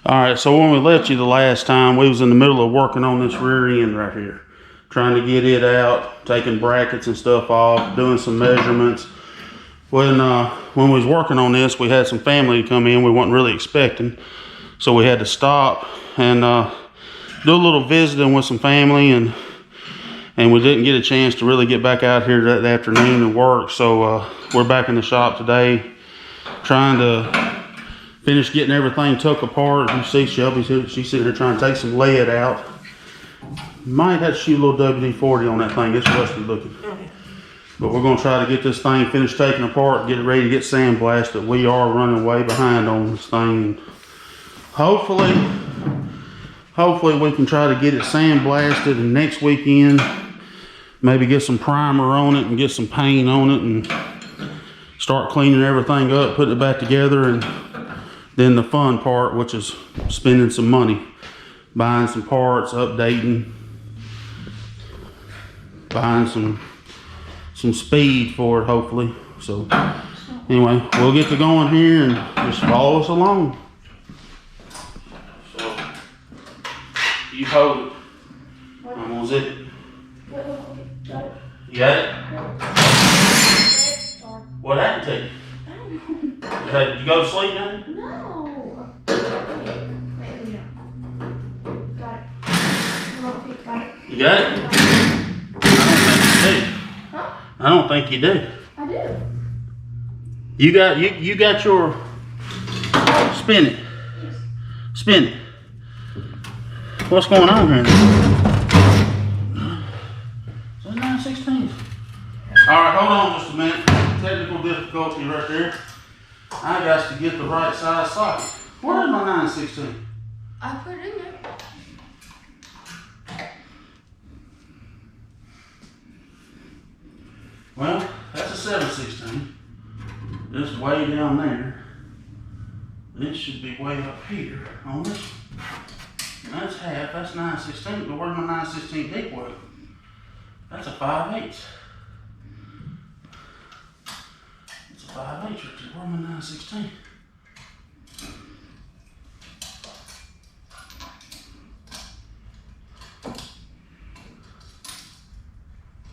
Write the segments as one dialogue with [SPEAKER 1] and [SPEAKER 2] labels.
[SPEAKER 1] Alright, so when we left you the last time, we was in the middle of working on this rear end right here. Trying to get it out, taking brackets and stuff off, doing some measurements. When we was working on this, we had some family come in we wasn't really expecting. So we had to stop and do a little visiting with some family, and we didn't get a chance to really get back out here that afternoon and work. So we're back in the shop today, trying to finish getting everything took apart. You see Shelby, she's sitting here trying to take some lead out. Might have to shoot a little WD-40 on that thing. It's rusty looking. But we're going to try to get this thing finished taking apart, get it ready to get sandblasted. We are running way behind on this thing. Hopefully we can try to get it sandblasted, and next weekend maybe get some primer on it and get some paint on it and start cleaning everything up, putting it back together. And then the fun part, which is spending some money, buying some parts, updating, buying some speed for it, hopefully. So anyway, we'll get to going here and just follow us along. So you hold it. I'm gonna zip it. You got it? What happened to you? Did you go to sleep now?
[SPEAKER 2] No.
[SPEAKER 1] You got it? I don't think you do.
[SPEAKER 2] I do.
[SPEAKER 1] You got your spin it. Spin it. What's going on here? Is that 9/16? Alright, hold on just a minute. Technical difficulty right there. I got to get the right size socket. Where's my 9/16?
[SPEAKER 2] I put it in there.
[SPEAKER 1] Well, that's a 7/16. It's way down there. This should be way up here on this. That's half. That's 9/16. But where's my 9/16 deep weight? That's a 5/8. It's a 5/8 right there. Where's my 9/16?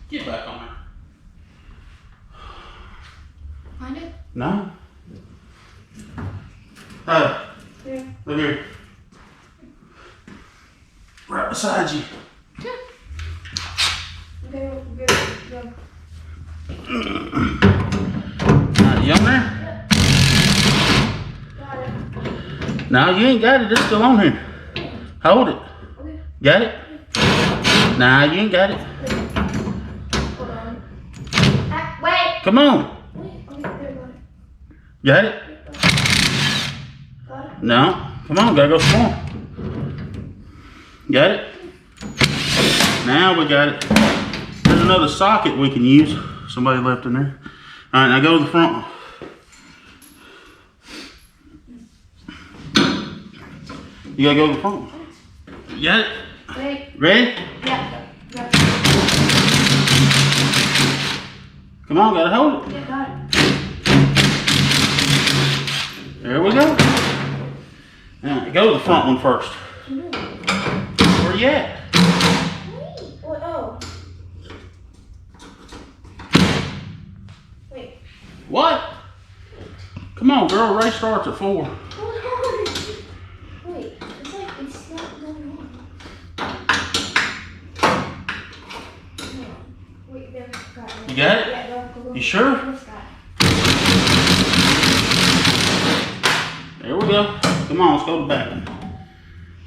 [SPEAKER 1] Get back on there.
[SPEAKER 2] Find it?
[SPEAKER 1] No.
[SPEAKER 2] Here.
[SPEAKER 1] Look here. Right beside you.
[SPEAKER 2] Sure. Okay, go.
[SPEAKER 1] You on there?
[SPEAKER 2] Got it.
[SPEAKER 1] No, you ain't got it. It's still on here. Hold it.
[SPEAKER 2] Okay.
[SPEAKER 1] Got it? Nah, you ain't got it.
[SPEAKER 2] Hold on. Wait.
[SPEAKER 1] Come on.
[SPEAKER 2] Wait. Okay, there, got it.
[SPEAKER 1] Got it?
[SPEAKER 2] Got it.
[SPEAKER 1] No. Come on, gotta go some more. Got it? Now we got it. There's another socket we can use. Somebody left in there. Alright, now go to the front one. You gotta go to the front one. You got it?
[SPEAKER 2] Wait.
[SPEAKER 1] Ready?
[SPEAKER 2] Yeah.
[SPEAKER 1] Come on, gotta hold it.
[SPEAKER 2] Yeah, got it.
[SPEAKER 1] There we go. Now, go to the front one first. Where you at?
[SPEAKER 2] Wait. What? Oh. Wait.
[SPEAKER 1] What? Come on, girl. Race starts at 4.
[SPEAKER 2] Hold on. Wait. It's like it's not going on. Wait, there. Got it.
[SPEAKER 1] You got it?
[SPEAKER 2] Yeah, go.
[SPEAKER 1] You sure?
[SPEAKER 2] Got it.
[SPEAKER 1] There we go. Come on, let's go to the back.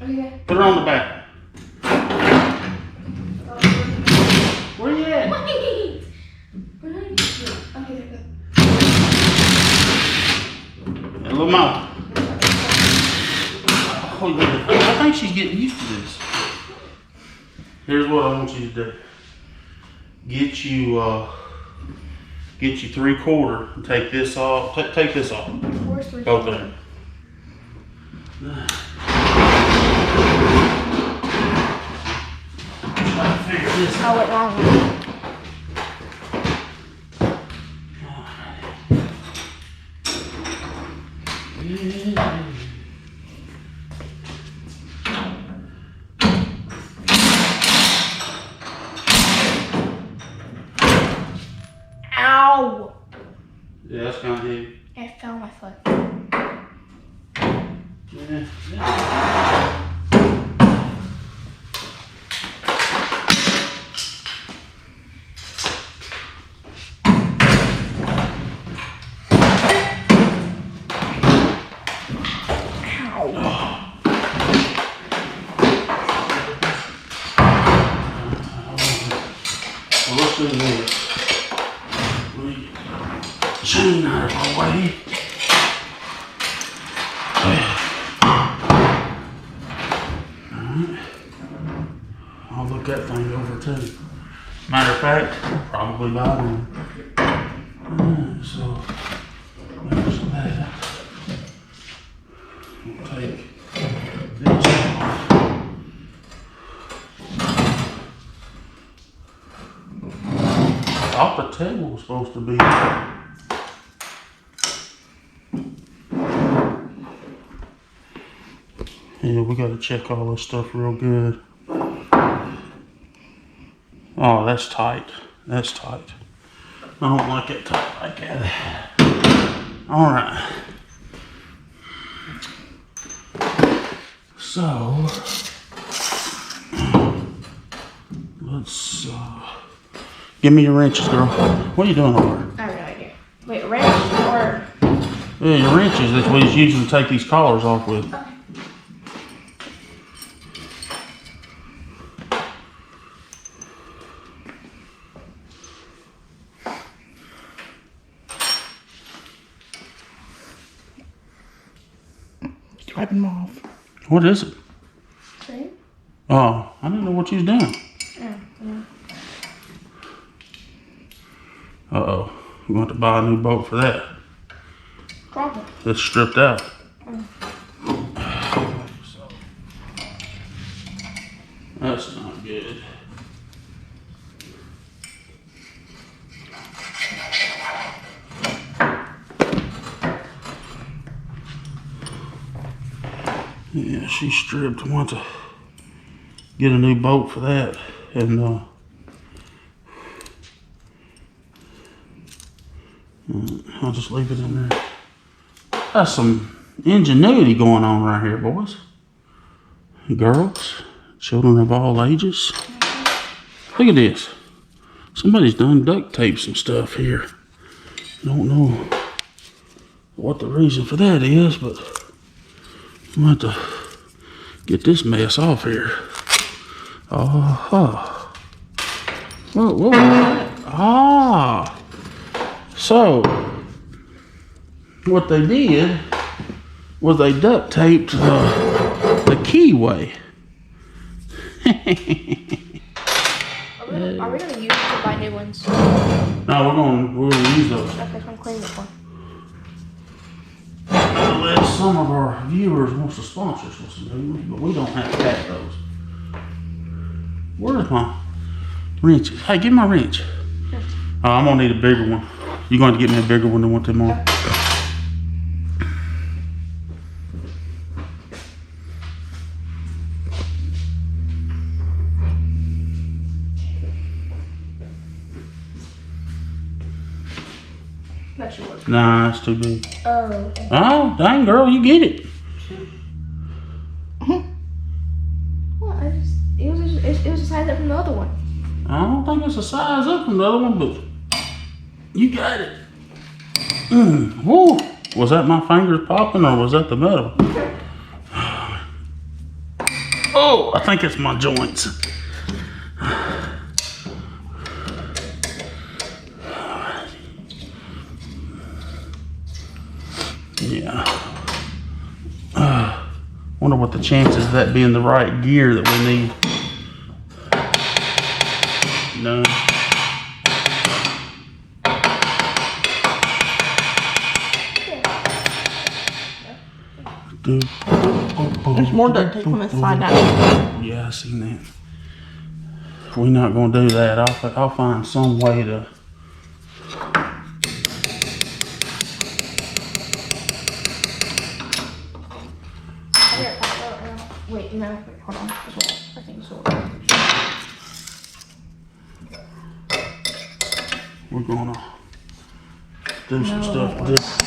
[SPEAKER 2] Okay.
[SPEAKER 1] Put her on the back.
[SPEAKER 2] Oh,
[SPEAKER 1] Where you at?
[SPEAKER 2] wait. Where did I get you? Okay, there
[SPEAKER 1] A little more. Oh, yeah. I think she's getting used to this. Here's what I want you to do. Get you 3/4 and take this off. Take this off. Go there. Figure this out.
[SPEAKER 2] Oh, wait, wrong one.
[SPEAKER 1] Yeah, that's kind of heavy.
[SPEAKER 2] It fell on my foot.
[SPEAKER 1] Yeah. Well, let's do this. We chain out of our way. Alright. I'll look that thing over too. Matter of fact, probably buy one. Alright, so there's that. We'll take this off. I thought the table was supposed to be. Yeah, we gotta check all this stuff real good. Oh, that's tight. That's tight. I don't like it tight like that. Alright. So, let's, give me your wrenches, girl. What are you doing over there?
[SPEAKER 2] I have no idea. Wait, wrench or?
[SPEAKER 1] Yeah, your wrenches that we usually take these collars off with.
[SPEAKER 2] Okay.
[SPEAKER 3] Wiping them off.
[SPEAKER 1] What is it?
[SPEAKER 2] See?
[SPEAKER 1] Oh, I didn't know what you was doing.
[SPEAKER 2] Yeah.
[SPEAKER 1] Uh-oh. We're going to have to buy a new boat for that.
[SPEAKER 2] Probably.
[SPEAKER 1] It's stripped out. That's not good. Yeah, she stripped. I want to get a new boat for that. And I'll just leave it in there. That's some ingenuity going on right here, boys. Girls, children of all ages. Look at this. Somebody's done duct tape some stuff here. Don't know what the reason for that is, but I'm going to have to get this mess off here. Oh, what was that? Ah. So, what they did was they duct taped the keyway.
[SPEAKER 2] Are we gonna use it to buy new ones?
[SPEAKER 1] No, we're gonna use those.
[SPEAKER 2] Okay, so I'm cleaning it for.
[SPEAKER 1] Unless some of our viewers wants to sponsor us with some new ones, but we don't have to have those. Where's my wrenches? Hey, give me my wrench.
[SPEAKER 2] Sure.
[SPEAKER 1] Oh, I'm gonna need a bigger one. You're going to get me a bigger one than what them are.
[SPEAKER 2] That should work.
[SPEAKER 1] Nah, it's too big.
[SPEAKER 2] Oh, okay.
[SPEAKER 1] Oh, dang girl, you get it.
[SPEAKER 2] Well, it was a size up from the other one.
[SPEAKER 1] I don't think it's a size up from the other one, but you got it. Whoa. Was that my fingers popping or was that the metal? Oh, I think it's my joints. Yeah. Wonder what the chances of that being the right gear that we need. None.
[SPEAKER 3] There's more duct tape on this side now.
[SPEAKER 1] Yeah, I seen that. We're not gonna do that. I'll find some way to.
[SPEAKER 2] Wait, no, hold on. I think so.
[SPEAKER 1] We're gonna do some stuff with this.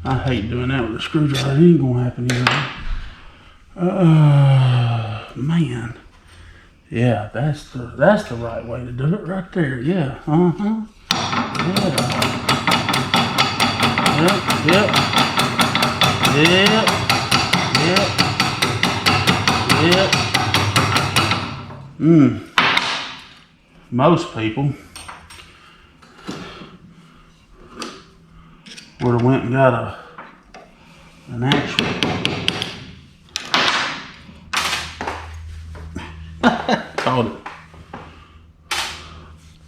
[SPEAKER 1] I hate doing that with a screwdriver. It ain't gonna happen either. Man. Yeah, that's the right way to do it right there. Yeah. Uh-huh. Yeah. Yep. Most people would have went and got an actual called it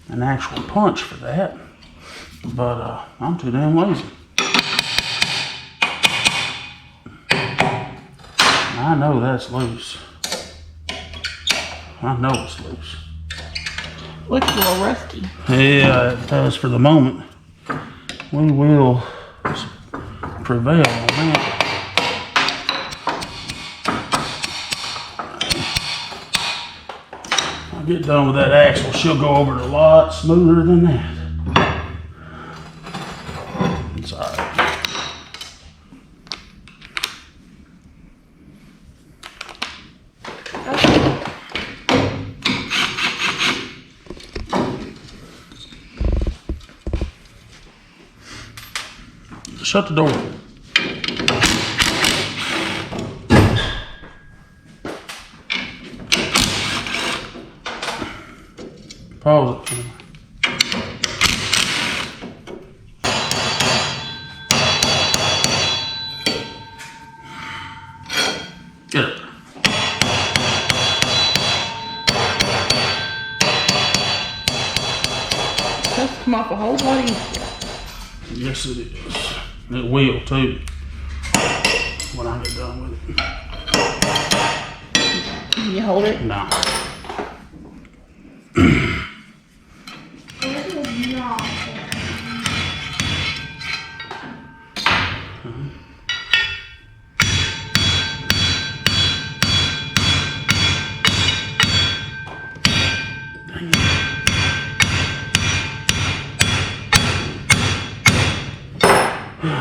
[SPEAKER 1] an actual punch for that, but I'm too damn lazy. I know that's loose. I know it's loose.
[SPEAKER 3] Looks a little rusty.
[SPEAKER 1] Yeah, it does for the moment. We will prevail on that. I'll get done with that axle. She'll go over it a lot smoother than that. It's all right. Shut the door. Pause it for me. Get it.
[SPEAKER 3] That's come off a whole lot easier.
[SPEAKER 1] Yes, it is. It will too when I get done with it.
[SPEAKER 3] Can you hold it?
[SPEAKER 1] No.
[SPEAKER 2] It is not.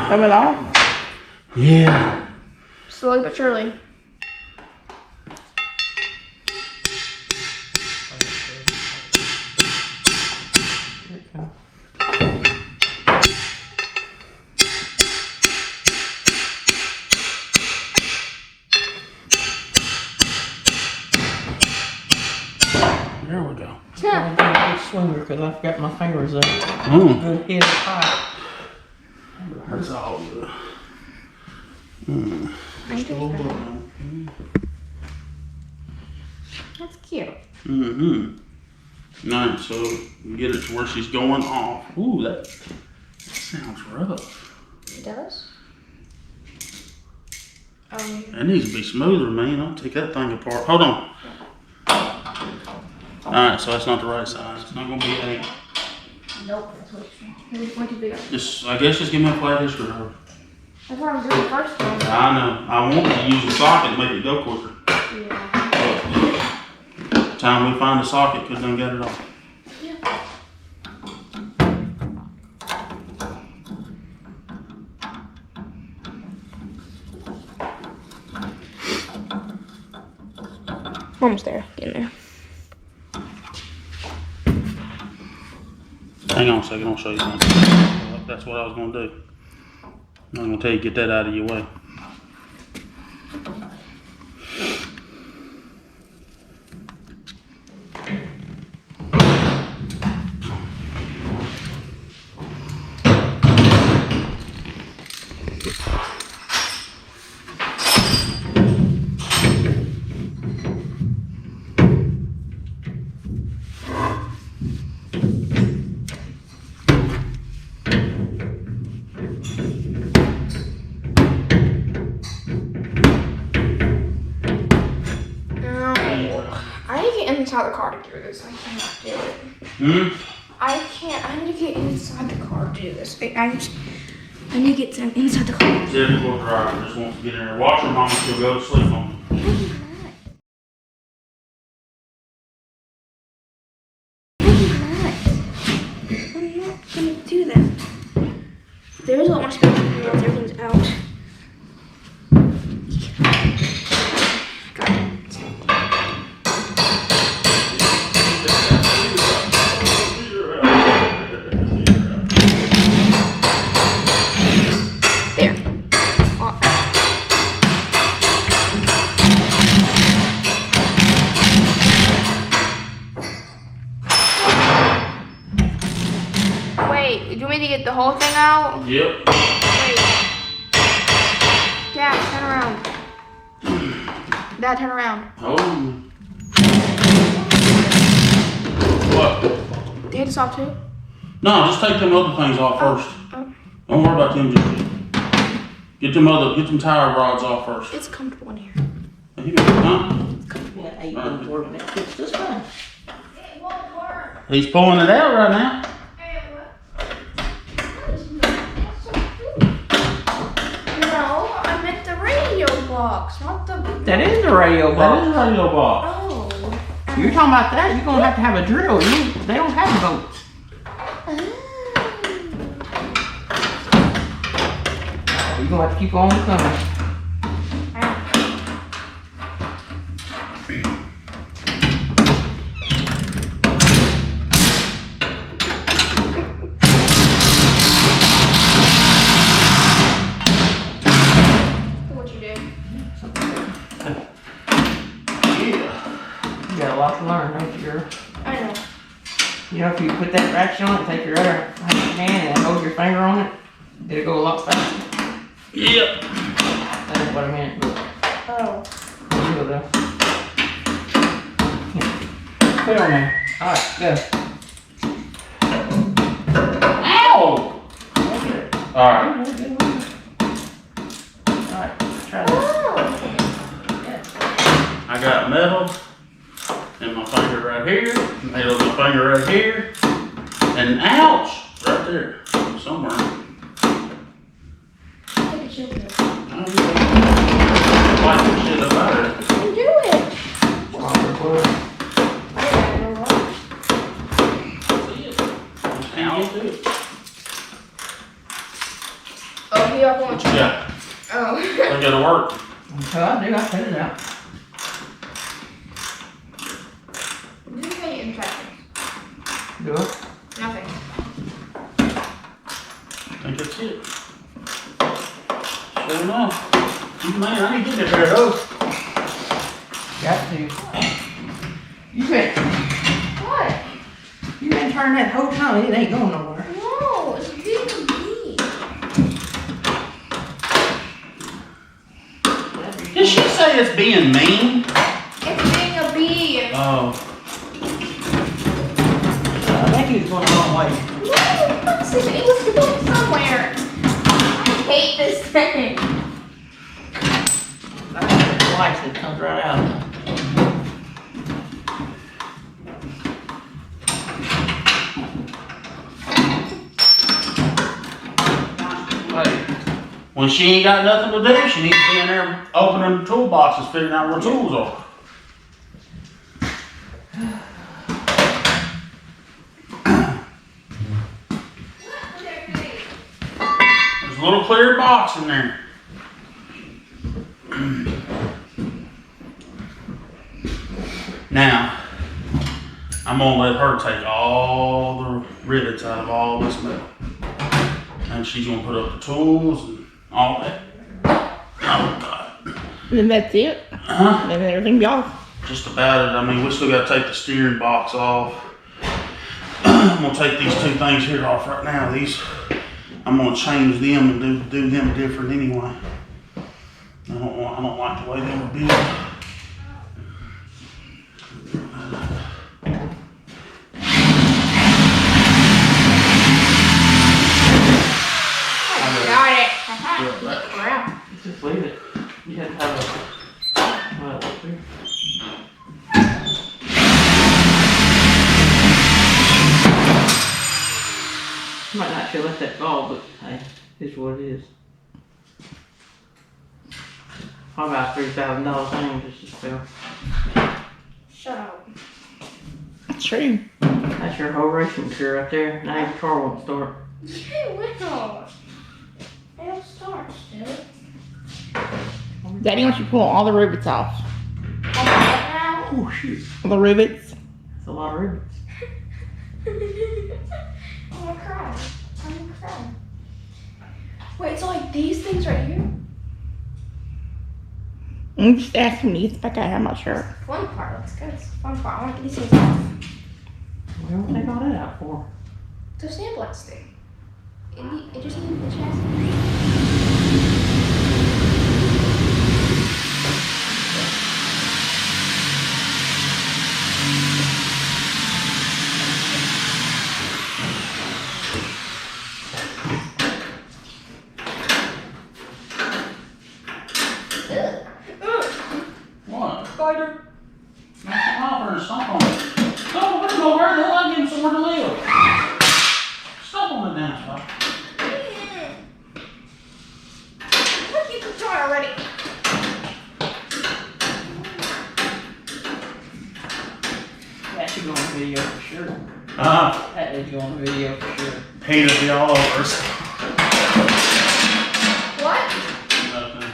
[SPEAKER 3] Coming off?
[SPEAKER 1] Yeah.
[SPEAKER 2] Slowly but surely.
[SPEAKER 1] There we go.
[SPEAKER 3] I'm going to swinger because I've got my fingers up.
[SPEAKER 1] Mm.
[SPEAKER 3] Good head of pipe.
[SPEAKER 1] That's all good.
[SPEAKER 2] That's cute.
[SPEAKER 1] Nice. So get it to where she's going off. Ooh, that sounds rough.
[SPEAKER 2] It does?
[SPEAKER 1] That needs to be smoother, man. I'll take that thing apart. Hold on. Alright, so that's not the right size. It's not gonna be 8.
[SPEAKER 2] Nope, that's what it's way too big.
[SPEAKER 1] Just, I guess just give me a flat screwdriver.
[SPEAKER 2] That's what I was doing the first one.
[SPEAKER 1] I know. I want to use a socket to make it go quicker.
[SPEAKER 2] Yeah.
[SPEAKER 1] But time we find a socket, cause done got it off.
[SPEAKER 2] Yeah. Almost there. Getting there.
[SPEAKER 1] Hang on a second, I'll show you something. That's what I was gonna do. I'm gonna tell you, get that out of your way.
[SPEAKER 2] Inside the car to do this. I cannot do it.
[SPEAKER 1] Hmm?
[SPEAKER 2] I can't. I need to get inside the car to do this. I just I need to get some inside the car.
[SPEAKER 1] Typical driver, just wants to get in there. Watch her, mama, she'll go to sleep on me.
[SPEAKER 2] I'm not gonna do that. There's a lot more space in here once everything's out. Got it. There. Wait, do you want me to get the whole thing out?
[SPEAKER 1] Yep.
[SPEAKER 2] Wait. Dad, turn around. Dad, turn around.
[SPEAKER 1] Hold on. What?
[SPEAKER 2] Do you hit this off too?
[SPEAKER 1] No, just take them other things off first.
[SPEAKER 2] Oh,
[SPEAKER 1] Don't worry about them just yet. Get them tire rods off first.
[SPEAKER 2] it's comfortable in here.
[SPEAKER 1] You got it, huh?
[SPEAKER 3] Yeah, 8 1 4 minutes. It's just fine.
[SPEAKER 2] It won't work.
[SPEAKER 1] He's pulling it out right now.
[SPEAKER 2] No, I meant the radio box, not the.
[SPEAKER 3] That is the radio
[SPEAKER 1] That
[SPEAKER 3] box.
[SPEAKER 1] is a radio box.
[SPEAKER 2] Oh.
[SPEAKER 3] You're talking about that? You're gonna have to have a drill. They don't have boats. You're gonna have to keep on coming.
[SPEAKER 2] What you did?
[SPEAKER 1] Yeah.
[SPEAKER 3] You got a lot to learn, don't you, girl?
[SPEAKER 2] I know.
[SPEAKER 3] You know, if you put that ratchet on it, take your other hand and hold your finger on it, it'll go a lot faster.
[SPEAKER 1] Yep.
[SPEAKER 3] That's what I meant, but
[SPEAKER 2] Oh.
[SPEAKER 3] you go though. Put it on there. Alright, go.
[SPEAKER 1] Ow! Alright.
[SPEAKER 3] Alright, try this.
[SPEAKER 1] I got metal in my finger right here, metal in my finger right here, and ouch! Right there. Somewhere.
[SPEAKER 2] Take a chill pill.
[SPEAKER 1] Wipe the shit up out of it.
[SPEAKER 2] You do it.
[SPEAKER 3] Stronger pull.
[SPEAKER 2] I don't know what.
[SPEAKER 1] Can't get to it.
[SPEAKER 2] Oh, you have one.
[SPEAKER 1] What you got?
[SPEAKER 2] Oh.
[SPEAKER 1] I gotta work.
[SPEAKER 3] So I do, I cut it out.
[SPEAKER 2] Did you say instructions?
[SPEAKER 3] Do it.
[SPEAKER 2] Nothing.
[SPEAKER 1] I think that's it. Sure enough. Man, I need to get there though.
[SPEAKER 3] Got to. You been turning that whole time, it ain't going nowhere.
[SPEAKER 2] No, it's being a bee.
[SPEAKER 1] Did she say it's being mean?
[SPEAKER 2] It's being a bee.
[SPEAKER 1] Oh.
[SPEAKER 3] I think he was going the wrong way.
[SPEAKER 2] No, it was going somewhere. I hate this thing.
[SPEAKER 3] I think the lights that comes right out.
[SPEAKER 1] When she ain't got nothing to do, she needs to be in there opening the toolboxes, figuring out where tools are. There's a little clear box in there. Now, I'm gonna let her take all the rivets out of all this metal. And she's gonna put up the tools and all that. Oh God.
[SPEAKER 3] Then that's it.
[SPEAKER 1] Huh?
[SPEAKER 3] Then everything be off.
[SPEAKER 1] Just about it. I mean, we still gotta take the steering box off. I'm gonna take these two things here off right now. These, I'm gonna change them and do them different anyway. I don't like the way they were built.
[SPEAKER 2] Got it.
[SPEAKER 1] Yeah,
[SPEAKER 2] Crap.
[SPEAKER 3] Just leave it. You have to have a. Well, up there. You might not feel like that ball, but hey. It's what it is. Probably about $3,000 thing just to spell.
[SPEAKER 2] Shut up.
[SPEAKER 4] That's true.
[SPEAKER 3] That's your whole racing career right there. Now your car won't start.
[SPEAKER 2] Yeah, will. It'll start still.
[SPEAKER 4] Daddy wants you to pull all the rivets off.
[SPEAKER 3] Oh shoot.
[SPEAKER 4] All the rivets.
[SPEAKER 3] That's a lot of rivets.
[SPEAKER 2] I'm gonna cry. I'm gonna cry. Wait, so like these things right here?
[SPEAKER 4] I'm just asking me. It's back out. I'm not sure.
[SPEAKER 2] Fun part. Let's go. It's the fun part. I want to get these things off.
[SPEAKER 3] What do you take all that out for?
[SPEAKER 2] So sandblasting. It just needs the chassis.
[SPEAKER 1] What?
[SPEAKER 2] Spider.
[SPEAKER 1] Knock him off or stomp on it. Stomp on it, go right there. I'll give him somewhere to live. Stomp on the damn spot.
[SPEAKER 2] Look, you can try already.
[SPEAKER 3] That should go on video for sure. That should go on video for sure.
[SPEAKER 1] Peter be all over us.
[SPEAKER 2] What?
[SPEAKER 1] Nothing.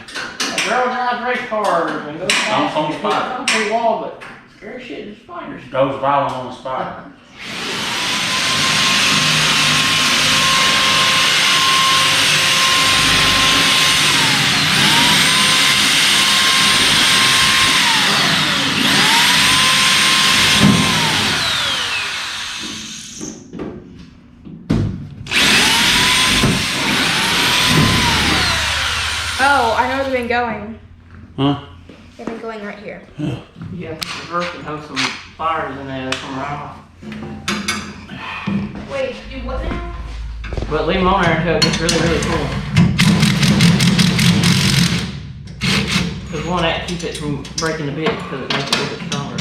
[SPEAKER 3] A girl drives race cars and goes fast
[SPEAKER 1] on
[SPEAKER 3] and
[SPEAKER 1] the spot.
[SPEAKER 3] hits the wall, but scary shit is spiders.
[SPEAKER 1] Goes violent on the spot.
[SPEAKER 2] Oh, I know where they've been going.
[SPEAKER 1] Huh?
[SPEAKER 2] They've been going right here.
[SPEAKER 3] You have to reverse and have some fires in there from around.
[SPEAKER 2] Wait, do what now?
[SPEAKER 3] But leave them on there until it gets really, really cool. Because we want that to keep it from breaking the bit because it makes it a little bit stronger.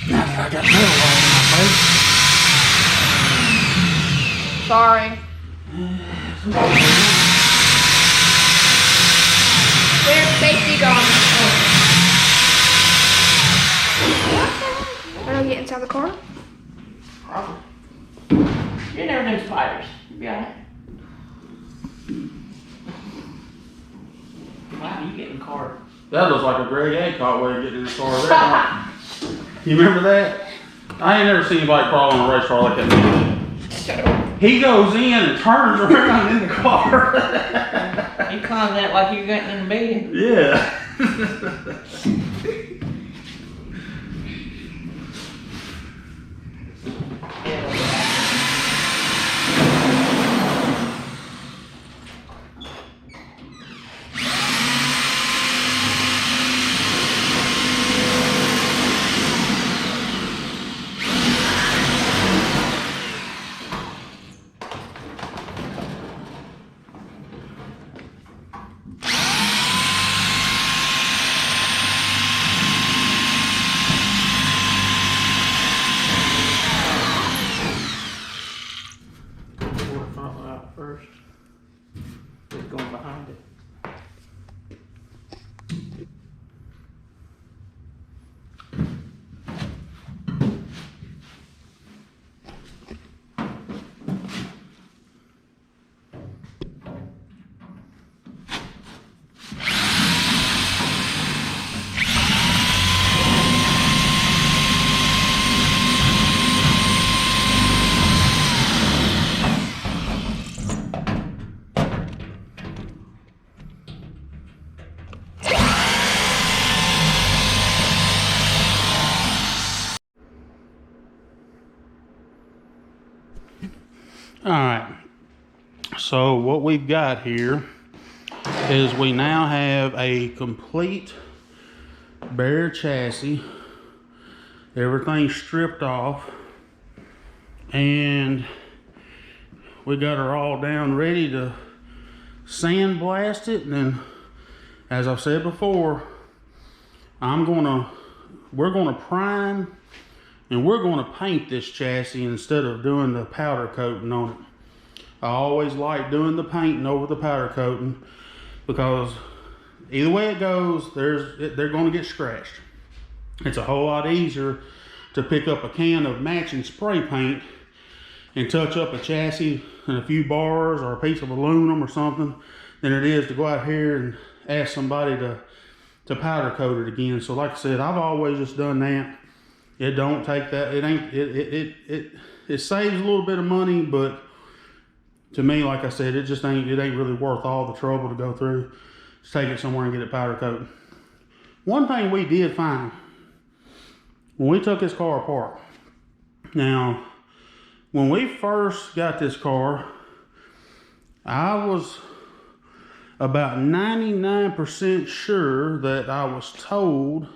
[SPEAKER 1] Now that I got metal all in my face.
[SPEAKER 2] Sorry. Where's safety gone? Are I get inside the car?
[SPEAKER 3] Probably. You never do spiders. You'll be alright. Wow, you getting card.
[SPEAKER 1] That looks like a Greg A caught way to get in the car there. You remember that? I ain't never seen anybody crawl on a race car like that. He goes in and turns around in the car.
[SPEAKER 3] You climbed that like you got in the bed.
[SPEAKER 1] Yeah.
[SPEAKER 3] First, it's going behind it.
[SPEAKER 1] All right. So what we've got here is we now have a complete bare chassis. Everything's stripped off. And we got her all down ready to sandblast it, and then, as I've said before, we're gonna prime and we're gonna paint this chassis instead of doing the powder coating on it. I always like doing the painting over the powder coating because either way it goes, they're gonna get scratched. It's a whole lot easier to pick up a can of matching spray paint and touch up a chassis and a few bars or a piece of aluminum or something than it is to go out here and ask somebody to powder coat it again. So like I said, I've always just done that. It don't take that, it saves a little bit of money, but to me, like I said, it ain't really worth all the trouble to go through. Just take it somewhere and get it powder coated. One thing we did find when we took this car apart. Now, when we first got this car, I was about 99% sure that I was told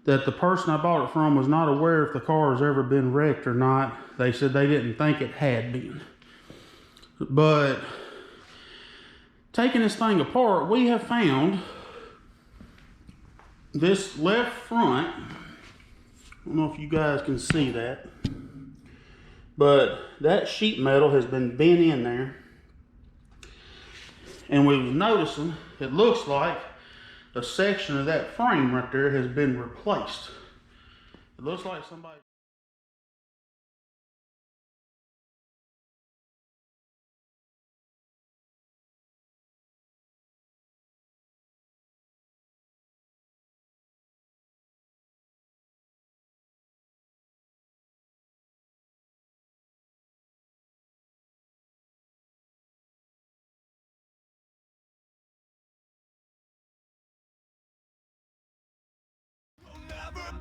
[SPEAKER 1] that the person I bought it from was not aware if the car has ever been wrecked or not. They said they didn't think it had been. But taking this thing apart, we have found this left front. I don't know if you guys can see that, but that sheet metal has been bent in there. And we was noticing, it looks like a section of that frame right there has been replaced. It looks like somebody...
[SPEAKER 5] Never